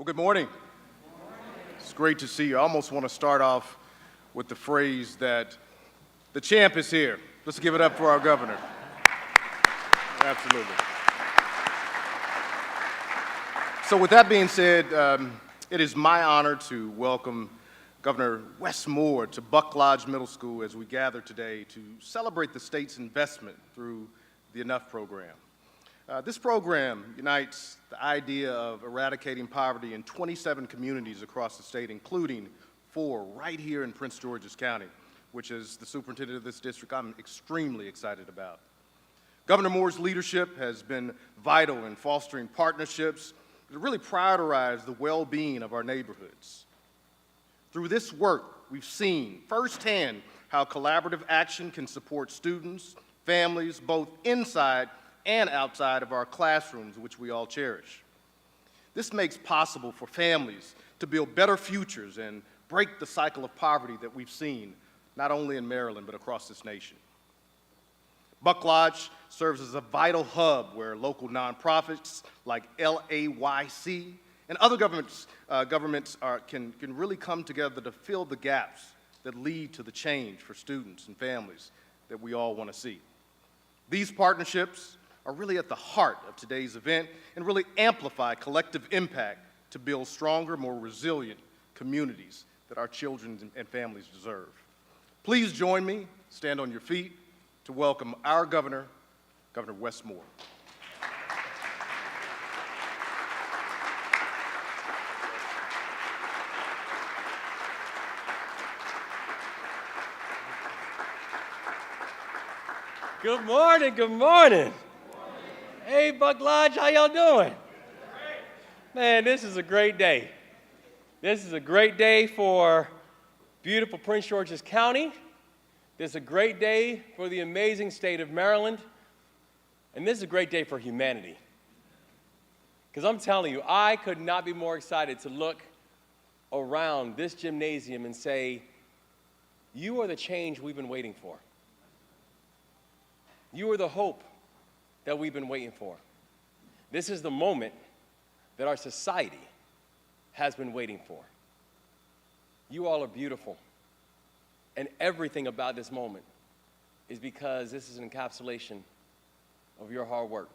Well, good morning. It's great to see you. I almost want to start off with the phrase that the champ is here. Let's give it up for our governor. Absolutely. So with that being said, it is my honor to welcome Governor Wes Moore to Buck Lodge Middle School as we gather today to celebrate the state's investment through the Enough program. This program unites the idea of eradicating poverty in 27 communities across the state, including 4 right here in Prince George's County, which is the superintendent of this district I'm extremely excited about. Governor Moore's leadership has been vital in fostering partnerships that really prioritize the well-being of our neighborhoods. Through this work, we've seen firsthand how collaborative action can support students, families, both inside and outside of our classrooms, which we all cherish. This makes possible for families to build better futures and break the cycle of poverty that we've seen, not only in Maryland, but across this nation. Buck Lodge serves as a vital hub where local nonprofits like LAYC and other governments can really come together to fill the gaps that lead to the change for students and families that we all want to see. These partnerships are really at the heart of today's event and really amplify collective impact to build stronger, more resilient communities that our children and families deserve. Please join me, stand on your feet, to welcome our governor, Governor Wes Moore. Good morning, good morning. Hey, Buck Lodge, how y'all doing? Man, this is a great day. This is a great day for beautiful Prince George's County. This is a great day for the amazing state of Maryland. And this is a great day for humanity. Because I'm telling you, I could not be more excited to look around this gymnasium and say, you are the change we've been waiting for. You are the hope that we've been waiting for. This is the moment that our society has been waiting for. You all are beautiful. And everything about this moment is because this is an encapsulation of your hard work.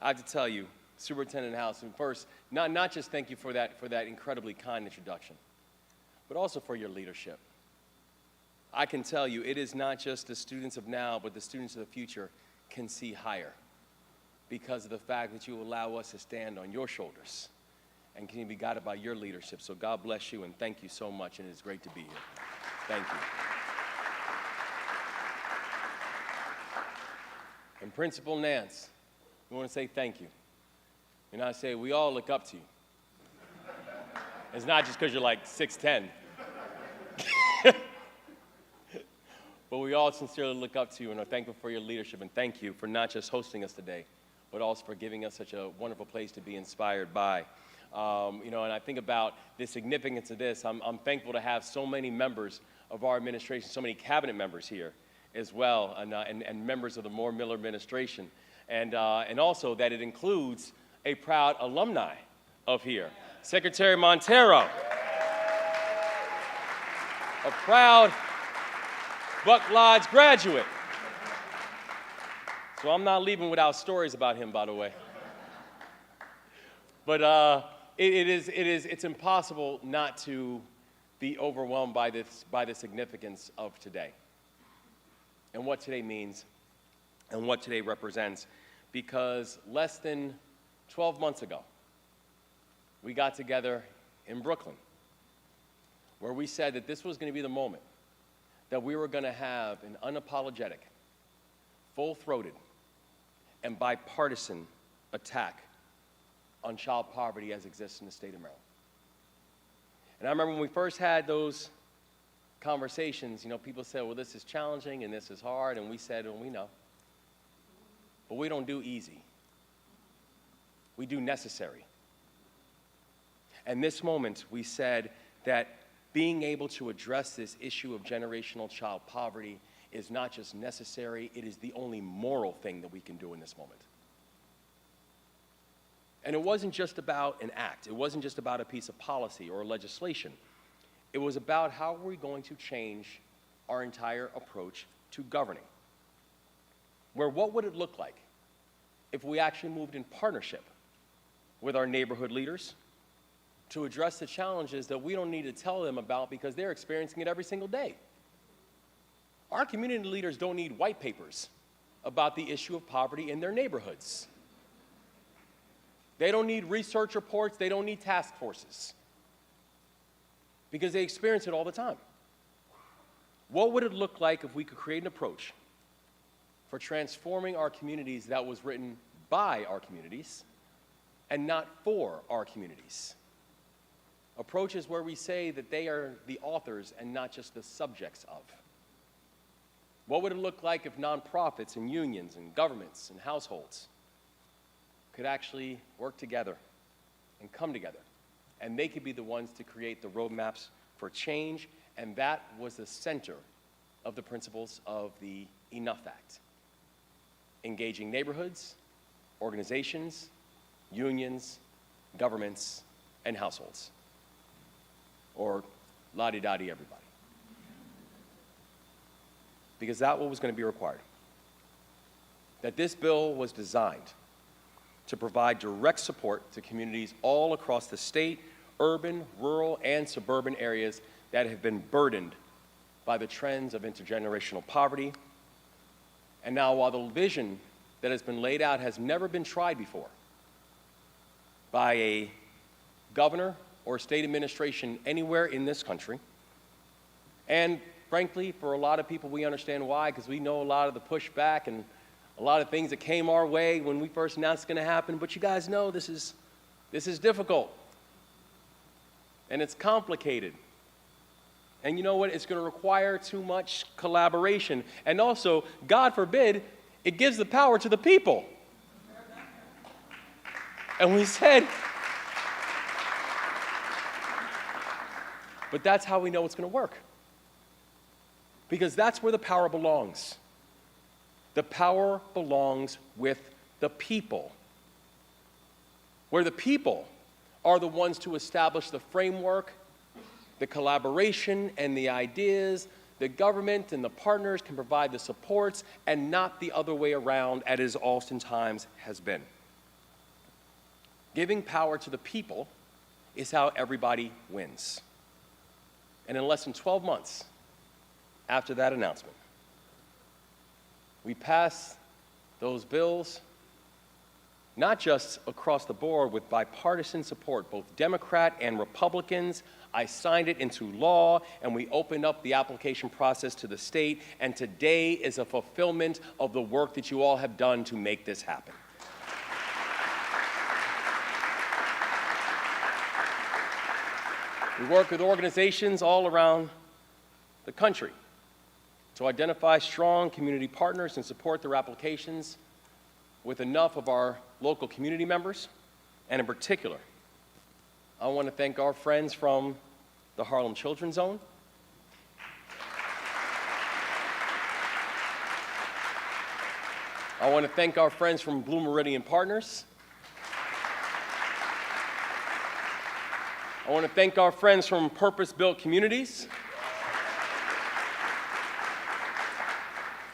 I have to tell you, Superintendent House, and first, not just thank you for that incredibly kind introduction, but also for your leadership. I can tell you, it is not just the students of now, but the students of the future can see higher because of the fact that you allow us to stand on your shoulders and can be guided by your leadership. So God bless you and thank you so much, and it's great to be here. Thank you. And Principal Nance, we want to say thank you. And I say we all look up to you. It's not just because you're like 6'10". But we all sincerely look up to you and are thankful for your leadership, and thank you for not just hosting us today, but also for giving us such a wonderful place to be inspired by. And I think about the significance of this. I'm thankful to have so many members of our administration, so many cabinet members here as well, and members of the Moore Miller administration, and also that it includes a proud alumni of here, Secretary Montero, a proud Buck Lodge graduate. So I'm not leaving without stories about him, by the way. But it's impossible not to be overwhelmed by the significance of today and what today means and what today represents, because less than 12 months ago, we got together in Brooklyn where we said that this was going to be the moment that we were going to have an unapologetic, full-throated, and bipartisan attack on child poverty as exists in the state of Maryland. And I remember when we first had those conversations, people said, well, this is challenging and this is hard, and we said, well, we know. But we don't do easy. We do necessary. And this moment, we said that being able to address this issue of generational child poverty is not just necessary, it is the only moral thing that we can do in this moment. And it wasn't just about an act. It wasn't just about a piece of policy or legislation. It was about how are we going to change our entire approach to governing. Where what would it look like if we actually moved in partnership with our neighborhood leaders to address the challenges that we don't need to tell them about because they're experiencing it every single day. Our community leaders don't need white papers about the issue of poverty in their neighborhoods. They don't need research reports, they don't need task forces because they experience it all the time. What would it look like if we could create an approach for transforming our communities that was written by our communities and not for our communities? Approaches where we say that they are the authors and not just the subjects of. What would it look like if nonprofits and unions and governments and households could actually work together and come together, and they could be the ones to create the roadmaps for change, and that was the center of the principles of the Enough Act. Engaging neighborhoods, organizations, unions, governments, and households. Or la-di-da-di everybody. Because that's what was going to be required. That this bill was designed to provide direct support to communities all across the state, urban, rural, and suburban areas that have been burdened by the trends of intergenerational poverty. And now, while the vision that has been laid out has never been tried before by a governor or state administration anywhere in this country, and frankly, for a lot of people, we understand why, because we know a lot of the pushback and a lot of things that came our way when we first announced it's going to happen, but you guys know this is difficult, and it's complicated. And you know what? It's going to require too much collaboration. And also, God forbid, it gives the power to the people. And we said, but that's how we know it's going to work. Because that's where the power belongs. The power belongs with the people. Where the people are the ones to establish the framework, the collaboration, and the ideas. The government and the partners can provide the supports, and not the other way around, as it oftentimes has been. Giving power to the people is how everybody wins. And in less than 12 months after that announcement, we passed those bills, not just across the board with bipartisan support, both Democrat and Republicans. I signed it into law, and we opened up the application process to the state, and today is a fulfillment of the work that you all have done to make this happen. We work with organizations all around the country to identify strong community partners and support their applications with enough of our local community members. And in particular, I want to thank our friends from the Harlem Children's Zone. I want to thank our friends from Blue Meridian Partners. I want to thank our friends from Purpose-Built Communities.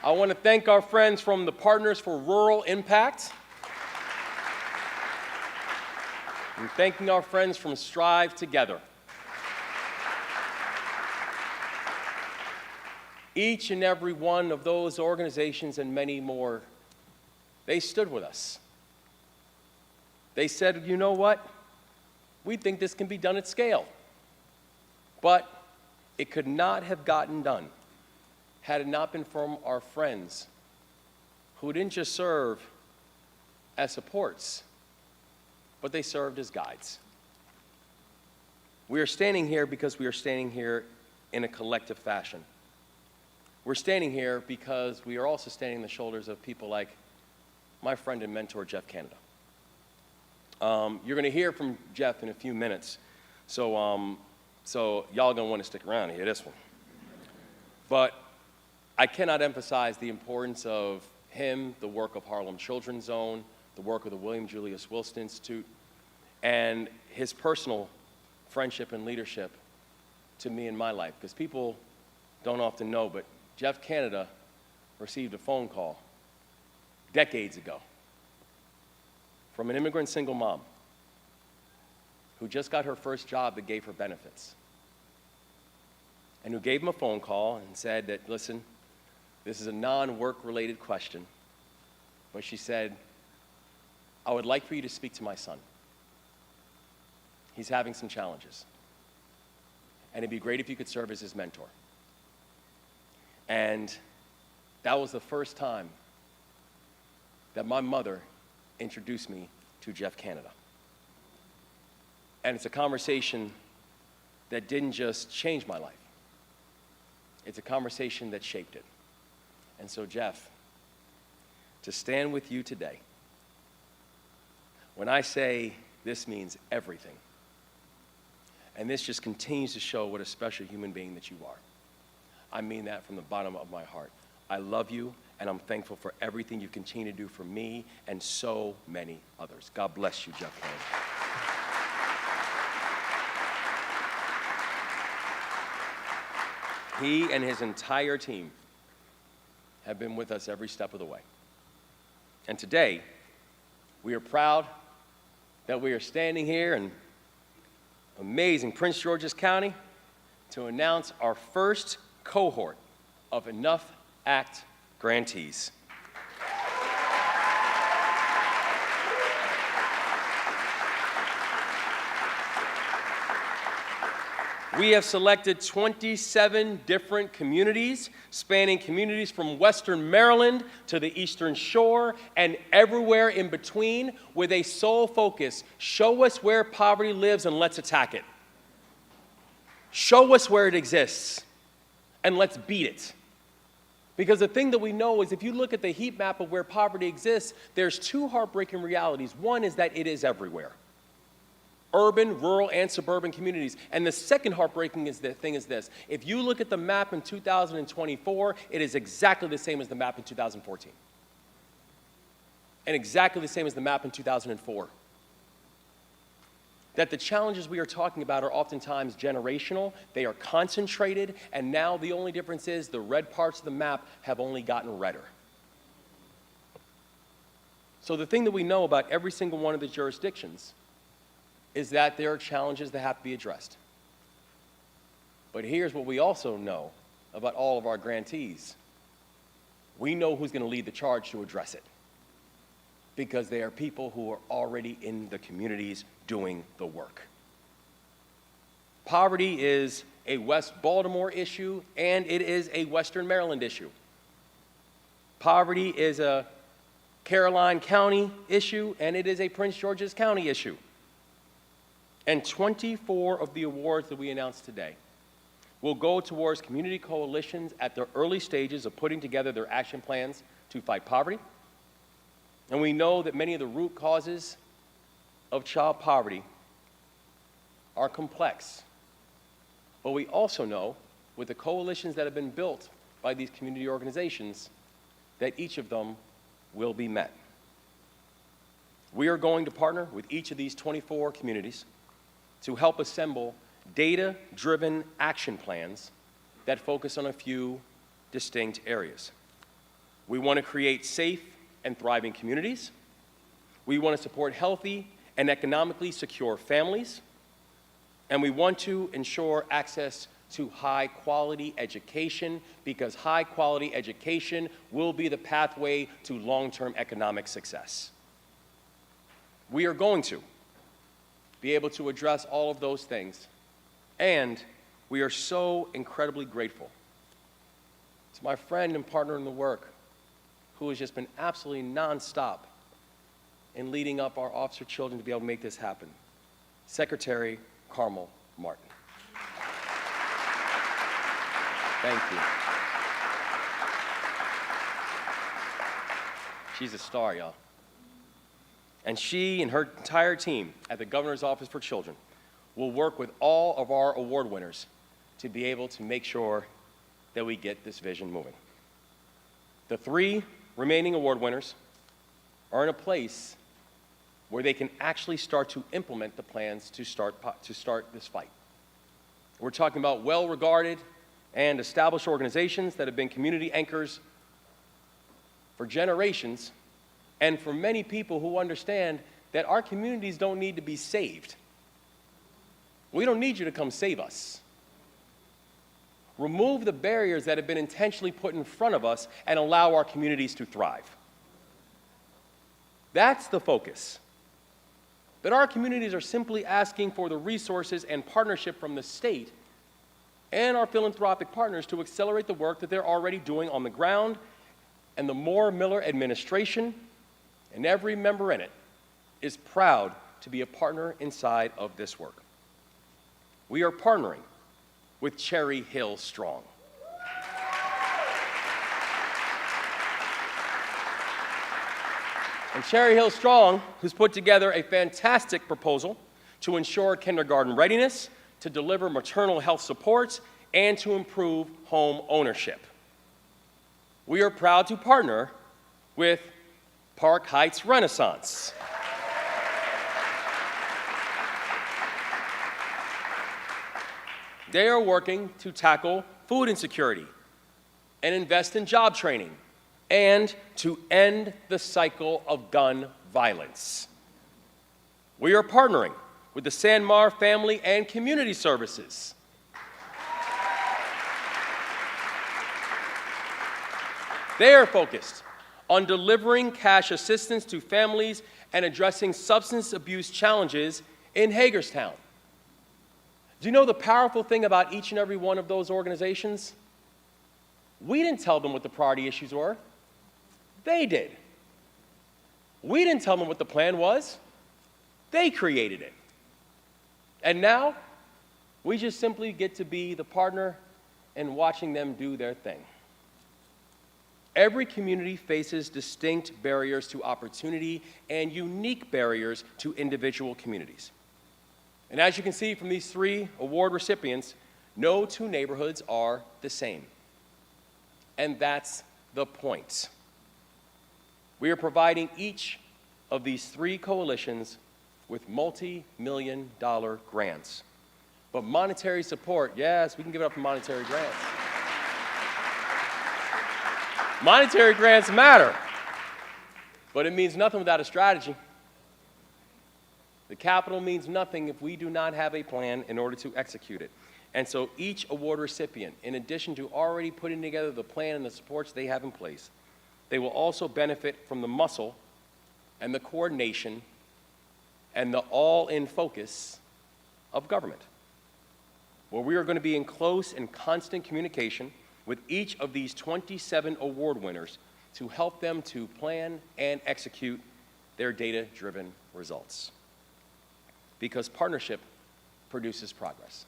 I want to thank our friends from the Partners for Rural Impact. And thanking our friends from Strive Together. Each and every one of those organizations and many more, they stood with us. They said, you know what? We think this can be done at scale. But it could not have gotten done had it not been from our friends who didn't just serve as supports, but they served as guides. We are standing here because we are standing here in a collective fashion. We're standing here because we are also standing on the shoulders of people like my friend and mentor, Jeff Canada. You're going to hear from Jeff in a few minutes, so y'all going to want to stick around and hear this one. But I cannot emphasize the importance of him, the work of Harlem Children's Zone, the work of the William Julius Wilson Institute, and his personal friendship and leadership to me in my life. Because people don't often know, but Jeff Canada received a phone call decades ago from an immigrant single mom who just got her first job that gave her benefits, and who gave him a phone call and said that, listen, this is a non-work related question, but she said, I would like for you to speak to my son. He's having some challenges, and it'd be great if you could serve as his mentor. And that was the first time that my mother introduced me to Jeff Canada. And it's a conversation that didn't just change my life. It's a conversation that shaped it. And so, Jeff, to stand with you today, when I say this means everything, and this just continues to show what a special human being that you are, I mean that from the bottom of my heart. I love you, and I'm thankful for everything you continue to do for me and so many others. God bless you, Jeff Canada. He and his entire team have been with us every step of the way. And today, we are proud that we are standing here in amazing Prince George's County to announce our first cohort of Enough Act grantees. We have selected 27 different communities, spanning communities from Western Maryland to the Eastern Shore and everywhere in between, with a sole focus: show us where poverty lives and let's attack it. Show us where it exists and let's beat it. Because the thing that we know is, if you look at the heat map of where poverty exists, there's two heartbreaking realities. One is that it is everywhere. Urban, rural, and suburban communities. And the second heartbreaking thing is this: if you look at the map in 2024, it is exactly the same as the map in 2014. And exactly the same as the map in 2004. That the challenges we are talking about are oftentimes generational, they are concentrated, and now the only difference is the red parts of the map have only gotten redder. So the thing that we know about every single one of the jurisdictions is that there are challenges that have to be addressed. But here's what we also know about all of our grantees. We know who's going to lead the charge to address it, because they are people who are already in the communities doing the work. Poverty is a West Baltimore issue, and it is a Western Maryland issue. Poverty is a Caroline County issue, and it is a Prince George's County issue. And 24 of the awards that we announced today will go towards community coalitions at the early stages of putting together their action plans to fight poverty. And we know that many of the root causes of child poverty are complex. But we also know, with the coalitions that have been built by these community organizations, that each of them will be met. We are going to partner with each of these 24 communities to help assemble data-driven action plans that focus on a few distinct areas. We want to create safe and thriving communities. We want to support healthy and economically secure families. And we want to ensure access to high-quality education, because high-quality education will be the pathway to long-term economic success. We are going to be able to address all of those things, and we are so incredibly grateful to my friend and partner in the work, who has just been absolutely nonstop in leading up our officer children to be able to make this happen, Secretary Carmel Martin. Thank you. She's a star, y'all. And she and her entire team at the Governor's Office for Children will work with all of our award winners to be able to make sure that we get this vision moving. The 3 remaining award winners are in a place where they can actually start to implement the plans to start this fight. We're talking about well-regarded and established organizations that have been community anchors for generations, and for many people who understand that our communities don't need to be saved. We don't need you to come save us. Remove the barriers that have been intentionally put in front of us and allow our communities to thrive. That's the focus. That our communities are simply asking for the resources and partnership from the state and our philanthropic partners to accelerate the work that they're already doing on the ground, and the Moore-Miller administration and every member in it is proud to be a partner inside of this work. We are partnering with Cherry Hill Strong. And Cherry Hill Strong, who's put together a fantastic proposal to ensure kindergarten readiness, to deliver maternal health supports, and to improve home ownership. We are proud to partner with Park Heights Renaissance. They are working to tackle food insecurity and invest in job training and to end the cycle of gun violence. We are partnering with the Sanmar Family and Community Services. They are focused on delivering cash assistance to families and addressing substance abuse challenges in Hagerstown. Do you know the powerful thing about each and every one of those organizations? We didn't tell them what the priority issues were. They did. We didn't tell them what the plan was. They created it. And now, we just simply get to be the partner in watching them do their thing. Every community faces distinct barriers to opportunity and unique barriers to individual communities. And as you can see from these 3 award recipients, no 2 neighborhoods are the same. And that's the point. We are providing each of these 3 coalitions with multi-million-dollar grants. But monetary support, yes, we can give it up for monetary grants. Monetary grants matter, but it means nothing without a strategy. The capital means nothing if we do not have a plan in order to execute it. And so each award recipient, in addition to already putting together the plan and the supports they have in place, they will also benefit from the muscle and the coordination and the all-in focus of government, where we are going to be in close and constant communication with each of these 27 award winners to help them to plan and execute their data-driven results. Because partnership produces progress.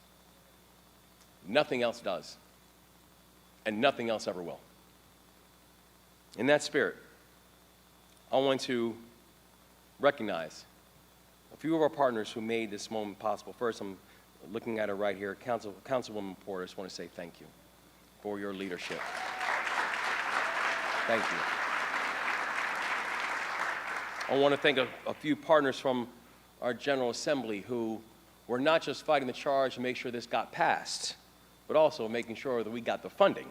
Nothing else does, and nothing else ever will. In that spirit, I want to recognize a few of our partners who made this moment possible. First, I'm looking at her right here, Councilwoman Porter. I just want to say thank you for your leadership. Thank you. I want to thank a few partners from our General Assembly who were not just fighting the charge to make sure this got passed, but also making sure that we got the funding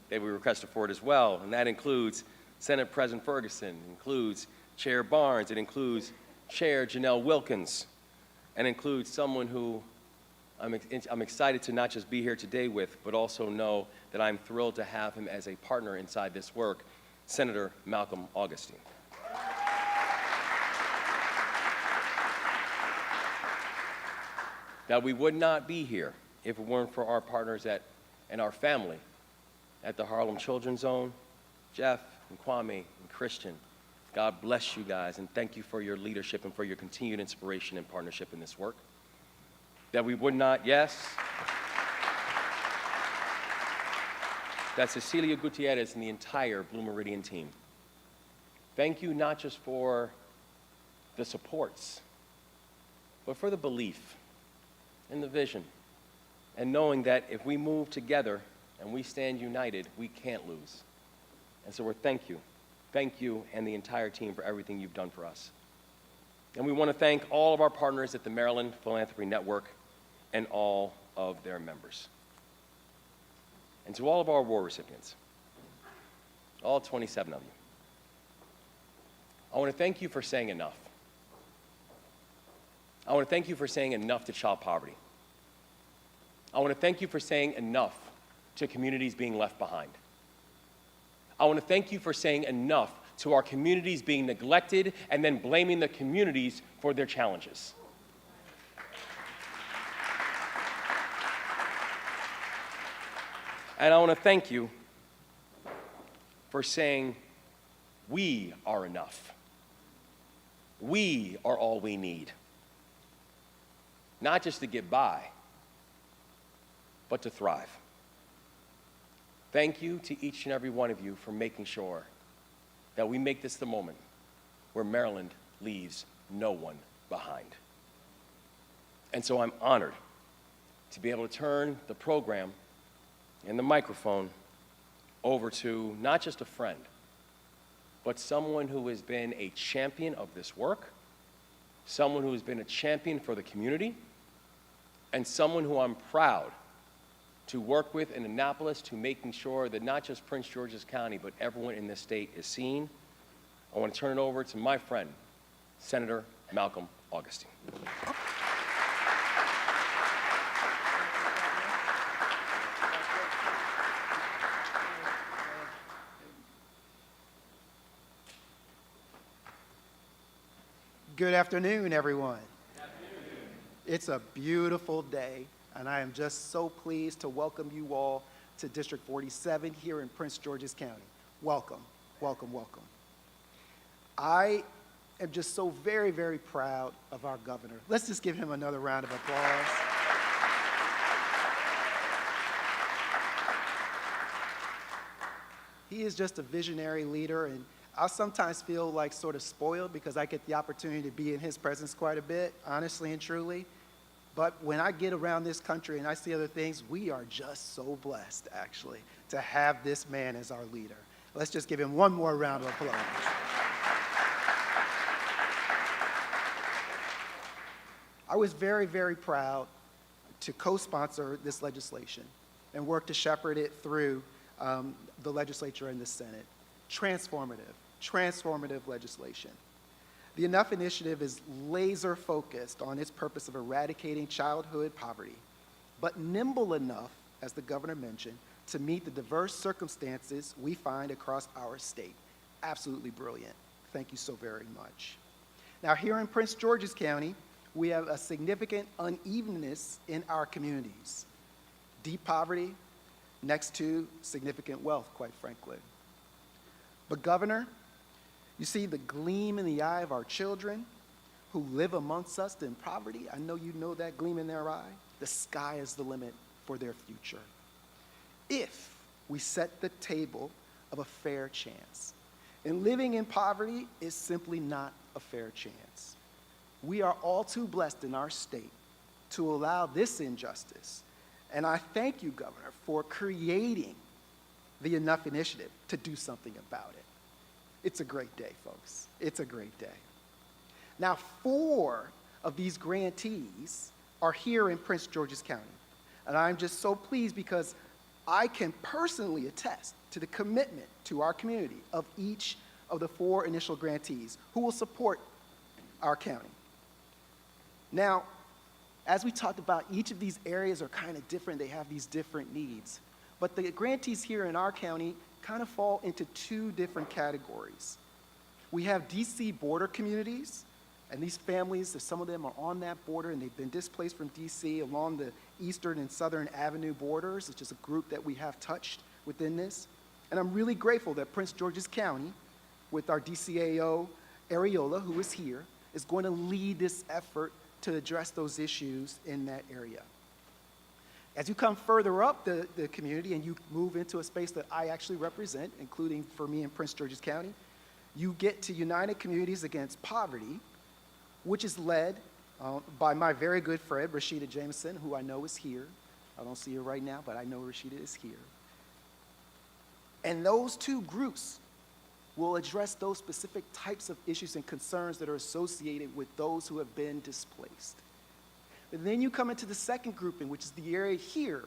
that we requested for it as well. And that includes Senate President Ferguson, includes Chair Barnes, it includes Chair Janelle Wilkins, and includes someone who I'm excited to not just be here today with, but also know that I'm thrilled to have him as a partner inside this work, Senator Malcolm Augustine. That we would not be here if it weren't for our partners and our family at the Harlem Children's Zone, Jeff and Kwame and Christian. God bless you guys, and thank you for your leadership and for your continued inspiration and partnership in this work. That we would not, yes, that Cecilia Gutierrez and the entire Blue Meridian team. Thank you not just for the supports, but for the belief and the vision, and knowing that if we move together and we stand united, we can't lose. And so thank you, and the entire team for everything you've done for us. And we want to thank all of our partners at the Maryland Philanthropy Network and all of their members. And to all of our award recipients, all 27 of you, I want to thank you for saying enough. I want to thank you for saying enough to child poverty. I want to thank you for saying enough to communities being left behind. I want to thank you for saying enough to our communities being neglected and then blaming the communities for their challenges. And I want to thank you for saying we are enough. We are all we need. Not just to get by, but to thrive. Thank you to each and every one of you for making sure that we make this the moment where Maryland leaves no one behind. And so I'm honored to be able to turn the program and the microphone over to not just a friend, but someone who has been a champion of this work, someone who has been a champion for the community, and someone who I'm proud to work with in Annapolis to making sure that not just Prince George's County, but everyone in this state is seen. I want to turn it over to my friend, Senator Malcolm Augustine. Good afternoon, everyone. It's a beautiful day, and I am just so pleased to welcome you all to District 47 here in Prince George's County. Welcome, welcome, welcome. I am just so very, very proud of our governor. Let's just give him another round of applause. He is just a visionary leader, and I sometimes feel like sort of spoiled because I get the opportunity to be in his presence quite a bit, honestly and truly. But when I get around this country and I see other things, we are just so blessed, actually, to have this man as our leader. Let's just give him one more round of applause. I was very, very proud to co-sponsor this legislation and work to shepherd it through the legislature and the Senate. Transformative legislation. The Enough Initiative is laser focused on its purpose of eradicating childhood poverty, but nimble enough, as the governor mentioned, to meet the diverse circumstances we find across our state. Absolutely brilliant. Thank you so very much. Now, here in Prince George's County, we have a significant unevenness in our communities. Deep poverty next to significant wealth, quite frankly. But Governor, you see the gleam in the eye of our children who live amongst us in poverty. I know you know that gleam in their eye. The sky is the limit for their future. If we set the table of a fair chance. And living in poverty is simply not a fair chance. We are all too blessed in our state to allow this injustice. And I thank you, Governor, for creating the Enough Initiative to do something about it. It's a great day, folks. It's a great day. Now, 4 of these grantees are here in Prince George's County. And I'm just so pleased because I can personally attest to the commitment to our community of each of the 4 initial grantees who will support our county. Now, as we talked about, each of these areas are kind of different. They have these different needs. But the grantees here in our county kind of fall into 2 different categories. We have DC border communities, and these families, some of them are on that border and they've been displaced from DC along the Eastern and Southern Avenue borders, which is a group that we have touched within this. And I'm really grateful that Prince George's County, with our DCAO, Areola, who is here, is going to lead this effort to address those issues in that area. As you come further up the community and you move into a space that I actually represent, including for me in Prince George's County, you get to United Communities Against Poverty, which is led by my very good friend, Rashida Jameson, who I know is here. I don't see her right now, but I know Rashida is here. And those 2 groups will address those specific types of issues and concerns that are associated with those who have been displaced. And then you come into the second grouping, which is the area here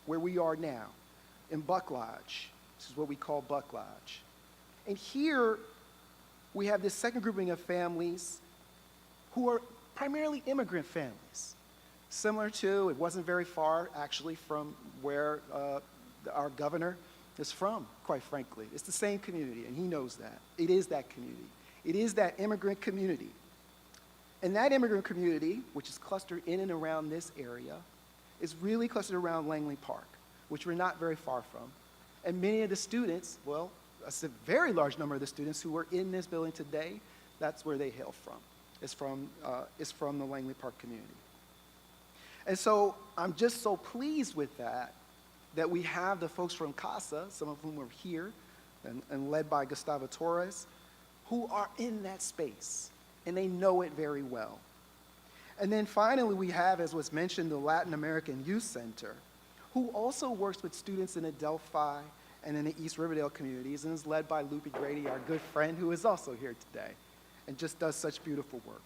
where we are now, in Buck Lodge. This is what we call Buck Lodge. And here we have this second grouping of families who are primarily immigrant families. Similar to, it wasn't very far actually from where our governor is from, quite frankly. It's the same community, and he knows that. It is that community. It is that immigrant community. And that immigrant community, which is clustered in and around this area, is really clustered around Langley Park, which we're not very far from. And many of the students, well, a very large number of the students who are in this building today, that's where they hail from. It's from the Langley Park community. And so I'm just so pleased with that we have the folks from CASA, some of whom are here, and led by Gustavo Torres, who are in that space, and they know it very well. And then finally, we have, as was mentioned, the Latin American Youth Center, who also works with students in Adelphi and in the East Riverdale communities, and is led by Lupe Grady, our good friend, who is also here today, and just does such beautiful work.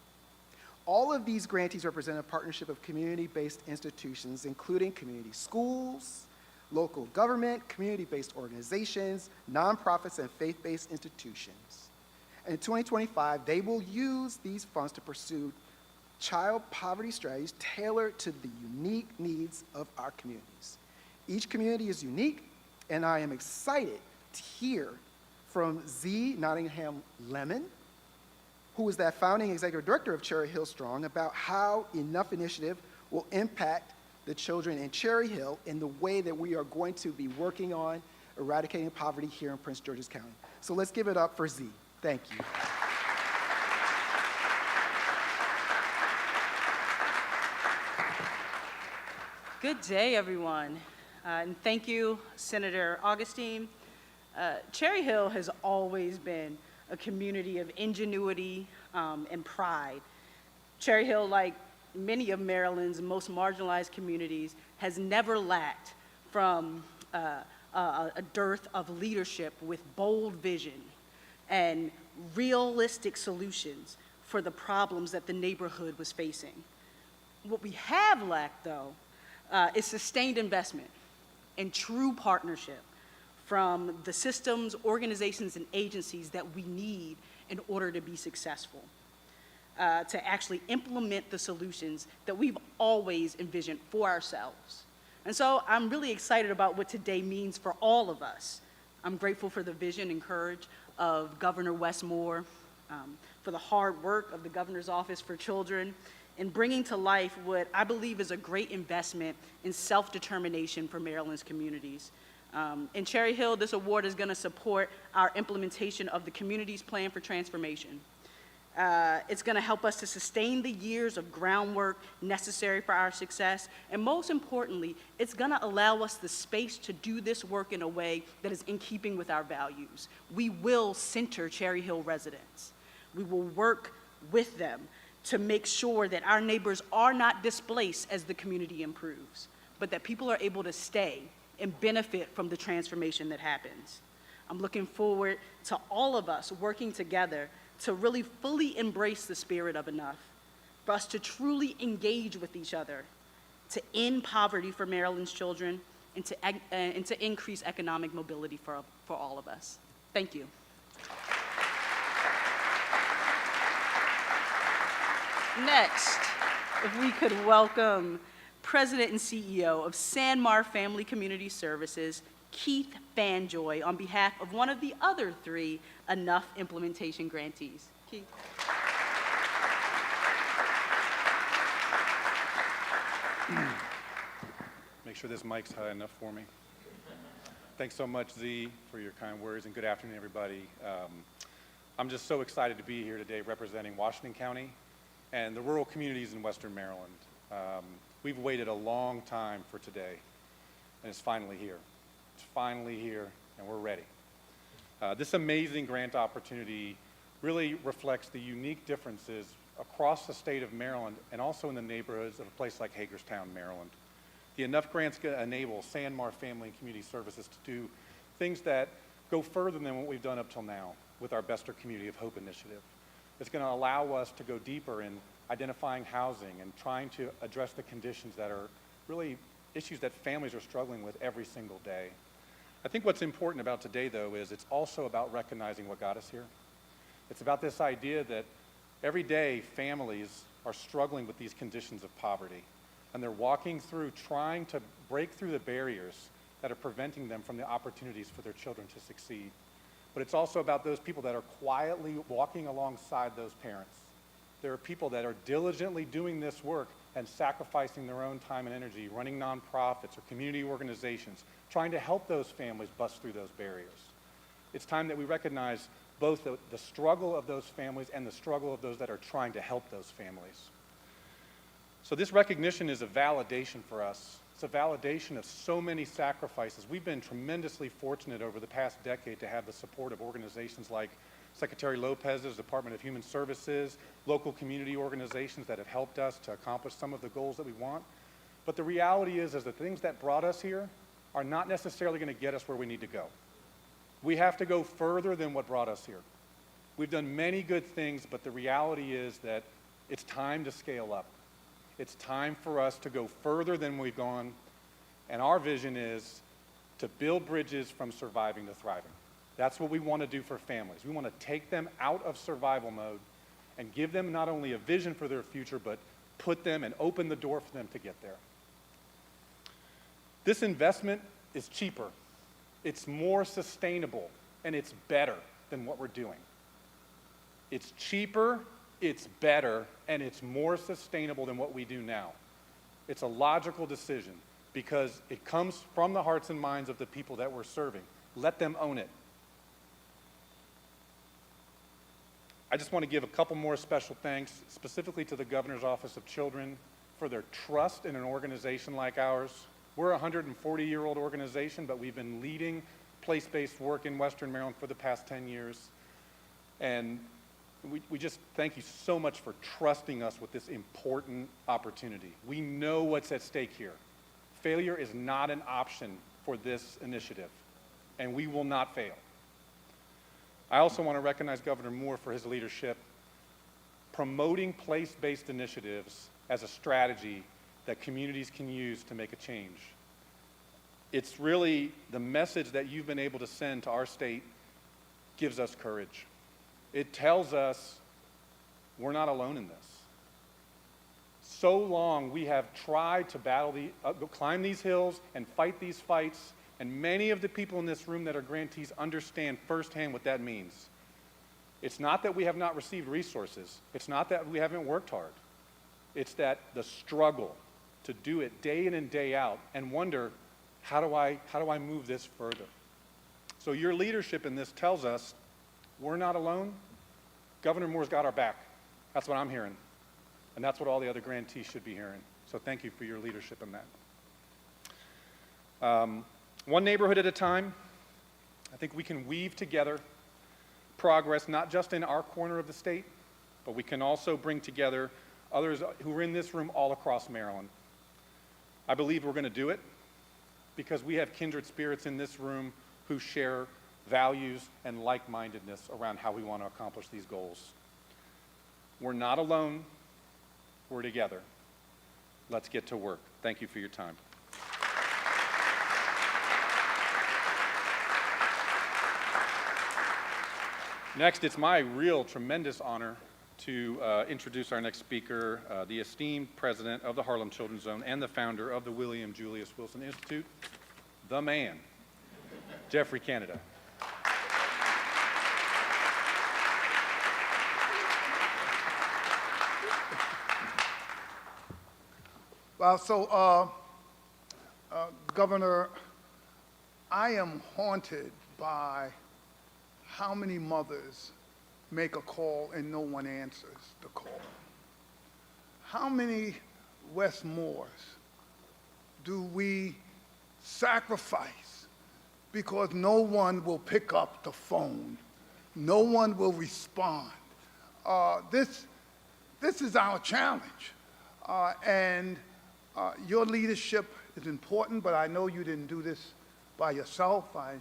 All of these grantees represent a partnership of community-based institutions, including community schools, local government, community-based organizations, nonprofits, and faith-based institutions. And in 2025, they will use these funds to pursue child poverty strategies tailored to the unique needs of our communities. Each community is unique, and I am excited to hear from Z. Nottingham Lemon, who is that founding executive director of Cherry Hill Strong, about how Enough Initiative will impact the children in Cherry Hill in the way that we are going to be working on eradicating poverty here in Prince George's County. So let's give it up for Z. Thank you. Good day, everyone. And thank you, Senator Augustine. Cherry Hill has always been a community of ingenuity and pride. Cherry Hill, like many of Maryland's most marginalized communities, has never lacked from a dearth of leadership with bold vision and realistic solutions for the problems that the neighborhood was facing. What we have lacked, though, is sustained investment and true partnership from the systems, organizations, and agencies that we need in order to be successful, to actually implement the solutions that we've always envisioned for ourselves. And so I'm really excited about what today means for all of us. I'm grateful for the vision and courage of Governor Wes Moore, for the hard work of the Governor's Office for Children, in bringing to life what I believe is a great investment in self-determination for Maryland's communities. In Cherry Hill, this award is going to support our implementation of the community's plan for transformation. It's going to help us to sustain the years of groundwork necessary for our success, and most importantly, it's going to allow us the space to do this work in a way that is in keeping with our values. We will center Cherry Hill residents. We will work with them to make sure that our neighbors are not displaced as the community improves, but that people are able to stay and benefit from the transformation that happens. I'm looking forward to all of us working together to really fully embrace the spirit of enough, for us to truly engage with each other, to end poverty for Maryland's children, and to increase economic mobility for all of us. Thank you. Next, if we could welcome President and CEO of Sanmar Family Community Services, Keith Fanjoy, on behalf of one of the other 3 Enough implementation grantees. Keith. Make sure this mic's high enough for me. Thanks so much, Z, for your kind words, and good afternoon, everybody. I'm just so excited to be here today representing Washington County and the rural communities in Western Maryland. We've waited a long time for today, and it's finally here. It's finally here, and we're ready. This amazing grant opportunity really reflects the unique differences across the state of Maryland and also in the neighborhoods of a place like Hagerstown, Maryland. The Enough grants enable Sanmar Family and Community Services to do things that go further than what we've done up till now. with our Bester Community of Hope initiative. It's going to allow us to go deeper in identifying housing and trying to address the conditions that are really issues that families are struggling with every single day. I think what's important about today, though, is it's also about recognizing what got us here. It's about this idea that every day families are struggling with these conditions of poverty, and they're walking through trying to break through the barriers that are preventing them from the opportunities for their children to succeed. But it's also about those people that are quietly walking alongside those parents. There are people that are diligently doing this work and sacrificing their own time and energy, running nonprofits or community organizations, trying to help those families bust through those barriers. It's time that we recognize both the struggle of those families and the struggle of those that are trying to help those families. So this recognition is a validation for us. It's a validation of so many sacrifices. We've been tremendously fortunate over the past decade to have the support of organizations like Secretary Lopez's Department of Human Services, local community organizations that have helped us to accomplish some of the goals that we want. But the reality is the things that brought us here are not necessarily going to get us where we need to go. We have to go further than what brought us here. We've done many good things, but the reality is that it's time to scale up. It's time for us to go further than we've gone, and our vision is to build bridges from surviving to thriving. That's what we want to do for families. We want to take them out of survival mode and give them not only a vision for their future, but put them and open the door for them to get there. This investment is cheaper, it's more sustainable, and it's better than what we're doing. It's cheaper, it's better, and it's more sustainable than what we do now. It's a logical decision because it comes from the hearts and minds of the people that we're serving. Let them own it. I just want to give a couple more special thanks, specifically to the Governor's Office of Children for their trust in an organization like ours. We're a 140-year-old organization, but we've been leading place-based work in Western Maryland for the past 10 years. And we just thank you so much for trusting us with this important opportunity. We know what's at stake here. Failure is not an option for this initiative, and we will not fail. I also want to recognize Governor Moore for his leadership, promoting place-based initiatives as a strategy that communities can use to make a change. It's really the message that you've been able to send to our state gives us courage. It tells us we're not alone in this. So long we have tried to climb these hills and fight these fights, and many of the people in this room that are grantees understand firsthand what that means. It's not that we have not received resources. It's not that we haven't worked hard. It's that the struggle to do it day in and day out and wonder, how do I move this further? So your leadership in this tells us we're not alone. Governor Moore's got our back. That's what I'm hearing. And that's what all the other grantees should be hearing. So thank you for your leadership in that. One neighborhood at a time. I think we can weave together progress, not just in our corner of the state, but we can also bring together others who are in this room all across Maryland. I believe we're going to do it because we have kindred spirits in this room who share values and like-mindedness around how we want to accomplish these goals. We're not alone. We're together. Let's get to work. Thank you for your time. Next, it's my real tremendous honor to introduce our next speaker, the esteemed president of the Harlem Children's Zone and the founder of the William Julius Wilson Institute, the man, Jeffrey Canada. Well, so, Governor, I am haunted by how many mothers make a call and no one answers the call. How many Westmores do we sacrifice because no one will pick up the phone, no one will respond? This is our challenge, and your leadership is important, but I know you didn't do this by yourself. I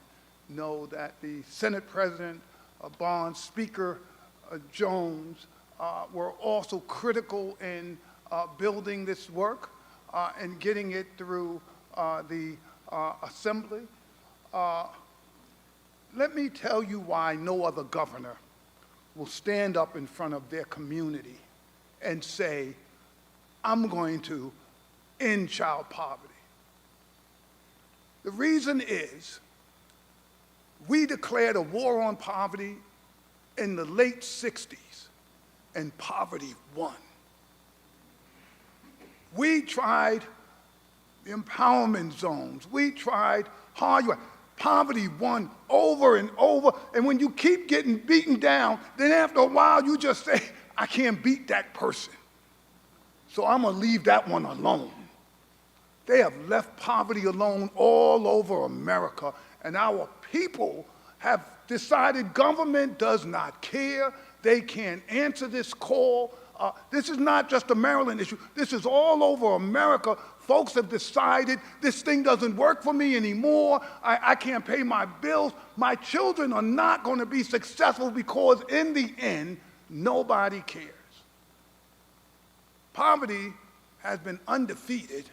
know that the Senate President Barnes, Speaker Jones were also critical in building this work and getting it through the Assembly. Let me tell you why no other governor will stand up in front of their community and say, I'm going to end child poverty. The reason is we declared a war on poverty in the late 60s, and poverty won. We tried the empowerment zones. We tried hard work. Poverty won over and over, and when you keep getting beaten down, then after a while you just say, I can't beat that person, so I'm gonna leave that one alone. They have left poverty alone all over America, and our people have decided government does not care. They can't answer this call. This is not just a Maryland issue. This is all over America. Folks have decided this thing doesn't work for me anymore. I can't pay my bills. My children are not going to be successful because in the end, nobody cares. Poverty has been undefeated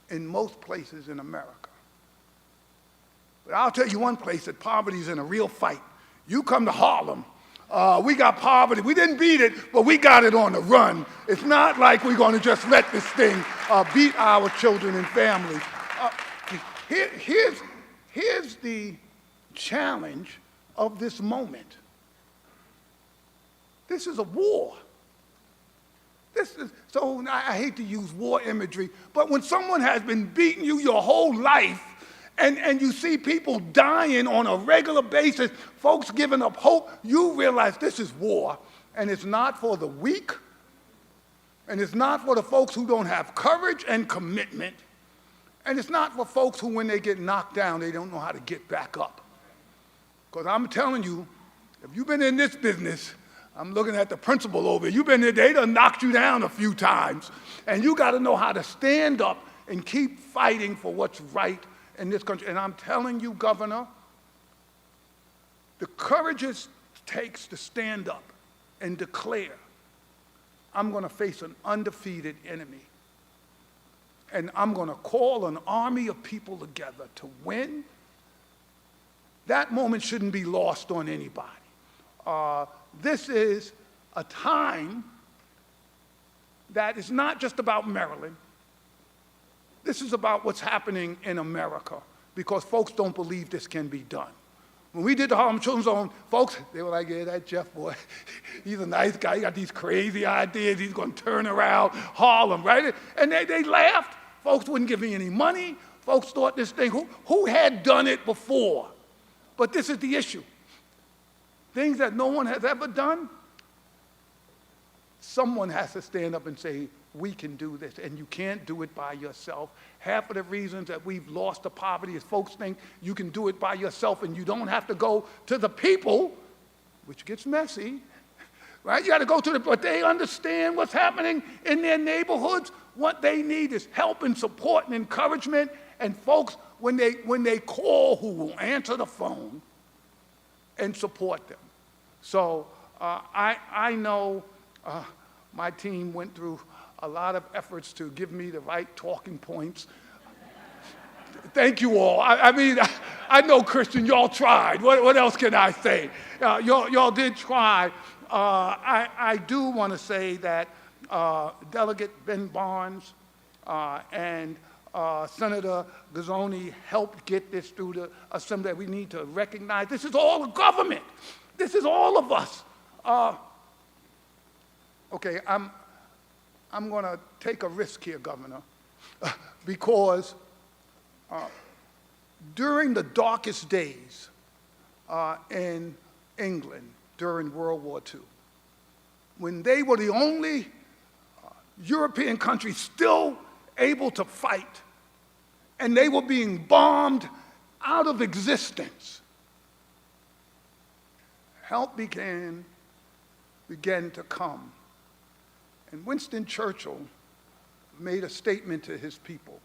in most places in America. But I'll tell you one place that poverty is in a real fight. You come to Harlem, we got poverty. We didn't beat it, but we got it on the run. It's not like we're going to just let this thing beat our children and families. Here's the challenge of this moment. This is a war. So I hate to use war imagery, but when someone has been beating you your whole life, and you see people dying on a regular basis, folks giving up hope, you realize this is war. And it's not for the weak, and it's not for the folks who don't have courage and commitment, and it's not for folks who, when they get knocked down, they don't know how to get back up. Because I'm telling you, if you've been in this business, I'm looking at the principal over here, you've been there, they done knocked you down a few times, and you got to know how to stand up and keep fighting for what's right in this country. And I'm telling you, Governor, the courage it takes to stand up and declare, I'm going to face an undefeated enemy, and I'm going to call an army of people together to win, that moment shouldn't be lost on anybody. This is a time that is not just about Maryland. This is about what's happening in America, because folks don't believe this can be done. When we did the Harlem Children's Zone, folks, they were like, yeah, that Jeff boy, he's a nice guy. He got these crazy ideas. He's going to turn around Harlem, right? And they laughed. Folks wouldn't give me any money. Folks thought this thing, who had done it before? But this is the issue. Things that no one has ever done, someone has to stand up and say, we can do this, and you can't do it by yourself. Half of the reasons that we've lost to poverty is folks think you can do it by yourself and you don't have to go to the people, which gets messy, right? You got to go to but they understand what's happening in their neighborhoods. What they need is help and support and encouragement, and folks, when they call, who will answer the phone and support them. So I know my team went through a lot of efforts to give me the right talking points. Thank you all. I mean, I know, Christian, y'all tried. What else can I say? Y'all did try. I do want to say that Delegate Ben Barnes and Senator Gazzoni helped get this through the Assembly. We need to recognize this is all a government. This is all of us. Okay, I'm going to take a risk here, Governor, because during the darkest days in England during World War II, when they were the only European country still able to fight, and they were being bombed out of existence, help began to come. And Winston Churchill made a statement to his people.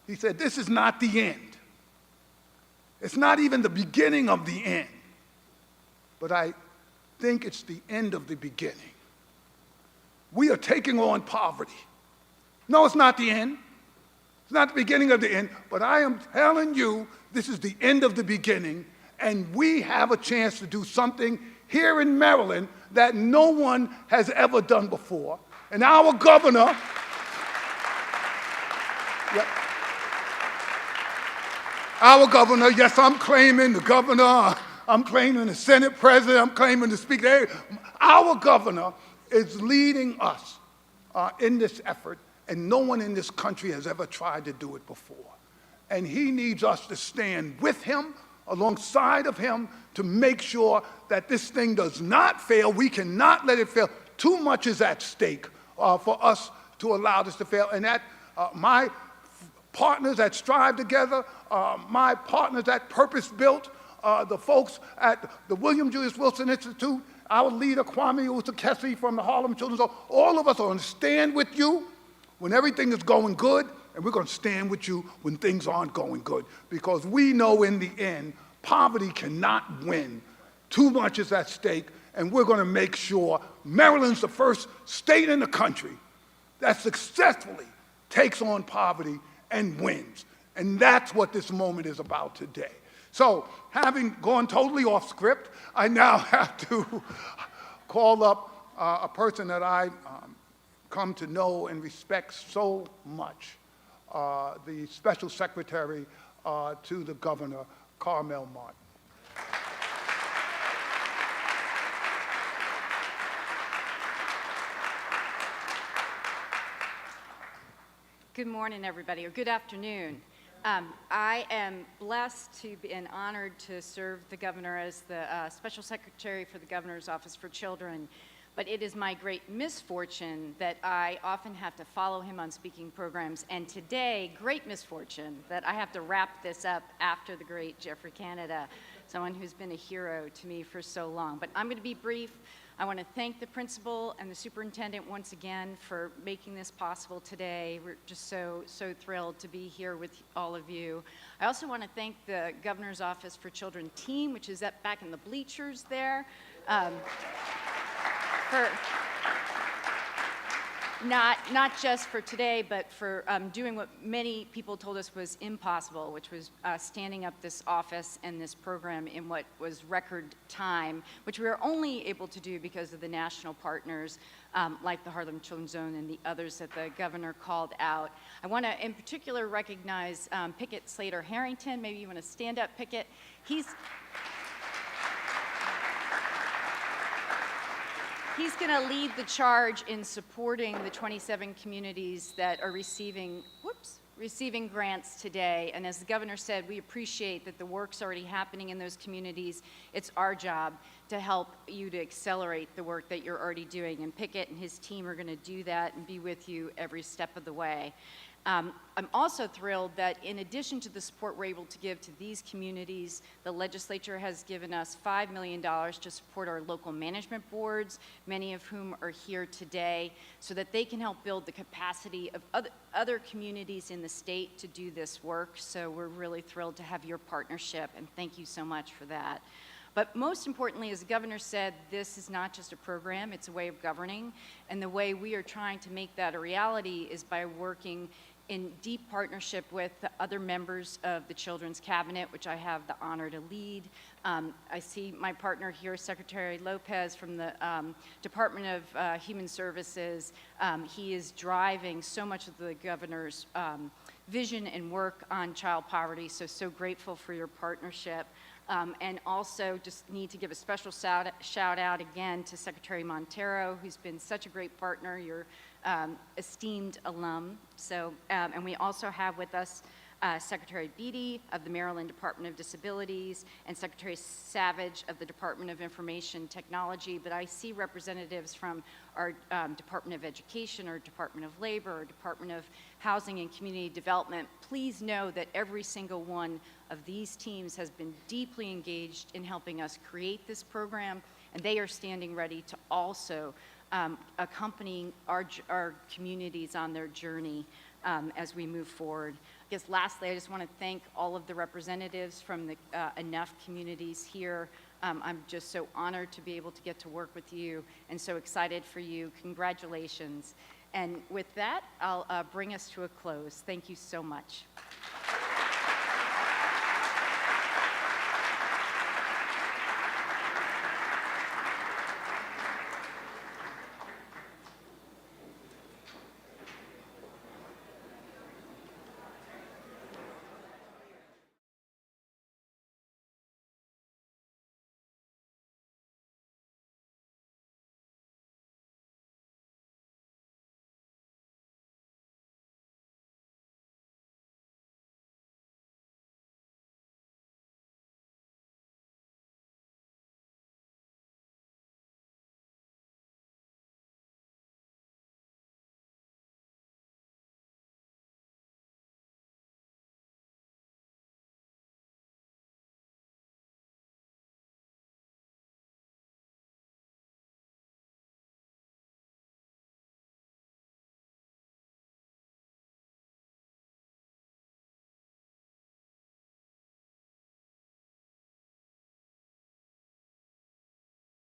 He said, this is not the end. It's not even the beginning of the end. but I think it's the end of the beginning. We are taking on poverty. No, it's not the end. It's not the beginning of the end, but I am telling you, this is the end of the beginning, and we have a chance to do something here in Maryland that no one has ever done before. And our governor, yes, I'm claiming the governor, I'm claiming the Senate president, I'm claiming the speaker. Our governor is leading us in this effort, and no one in this country has ever tried to do it before. And he needs us to stand with him, alongside of him, to make sure that this thing does not fail. We cannot let it fail. Too much is at stake for us to allow this to fail. And that my partners that Strive Together, my partners at Purpose Built, the folks at the William Julius Wilson Institute, our leader Kwame Utakesi from the Harlem Children's Home, all of us are going to stand with you when everything is going good, and we're going to stand with you when things aren't going good, because we know in the end, poverty cannot win. Too much is at stake, and we're going to make sure Maryland's the first state in the country that successfully takes on poverty and wins. And that's what this moment is about today. So, having gone totally off script, I now have to call up a person that I come to know and respect so much, the Special Secretary to the Governor, Carmel Martin. Good morning, everybody, or good afternoon. I am blessed to be and honored to serve the governor as the Special Secretary for the Governor's Office for Children, but it is my great misfortune that I often have to follow him on speaking programs, and today, great misfortune that I have to wrap this up after the great Jeffrey Canada, someone who's been a hero to me for so long. But I'm going to be brief. I want to thank the principal and the superintendent once again for making this possible today. We're just so thrilled to be here with all of you. I also want to thank the Governor's Office for Children team, which is up back in the bleachers there, for not just for today, but for doing what many people told us was impossible, which was standing up this office and this program in what was record time, which we were only able to do because of the national partners like the Harlem Children's Zone and the others that the governor called out. I want to in particular recognize Pickett Slater Harrington. Maybe you want to stand up, Pickett. He's going to lead the charge in supporting the 27 communities that are receiving grants today. And as the governor said, we appreciate that the work's already happening in those communities. It's our job to help you to accelerate the work that you're already doing. And Pickett and his team are going to do that and be with you every step of the way. I'm also thrilled that in addition to the support we're able to give to these communities, the legislature has given us $5 million to support our local management boards, many of whom are here today, so that they can help build the capacity of other communities in the state to do this work. So we're really thrilled to have your partnership, and thank you so much for that. But most importantly, as the governor said, this is not just a program, it's a way of governing. And the way we are trying to make that a reality is by working in deep partnership with the other members of the Children's Cabinet, which I have the honor to lead. I see my partner here, Secretary Lopez from the Department of Human Services. He is driving so much of the governor's vision and work on child poverty, so grateful for your partnership. And also just need to give a special shout out again to Secretary Montero, who's been such a great partner, your esteemed alum. So, and we also have with us Secretary Beatty of the Maryland Department of Disabilities and Secretary Savage of the Department of Information Technology. But I see representatives from our Department of Education, or Department of Labor, or Department of Housing and Community Development. Please know that every single one of these teams has been deeply engaged in helping us create this program, and they are standing ready to also accompanying our communities on their journey as we move forward. I guess lastly, I just want to thank all of the representatives from the enough communities here I'm just so honored to be able to get to work with you and so excited for you. Congratulations. And with that, I'll bring us to a close. Thank you so much.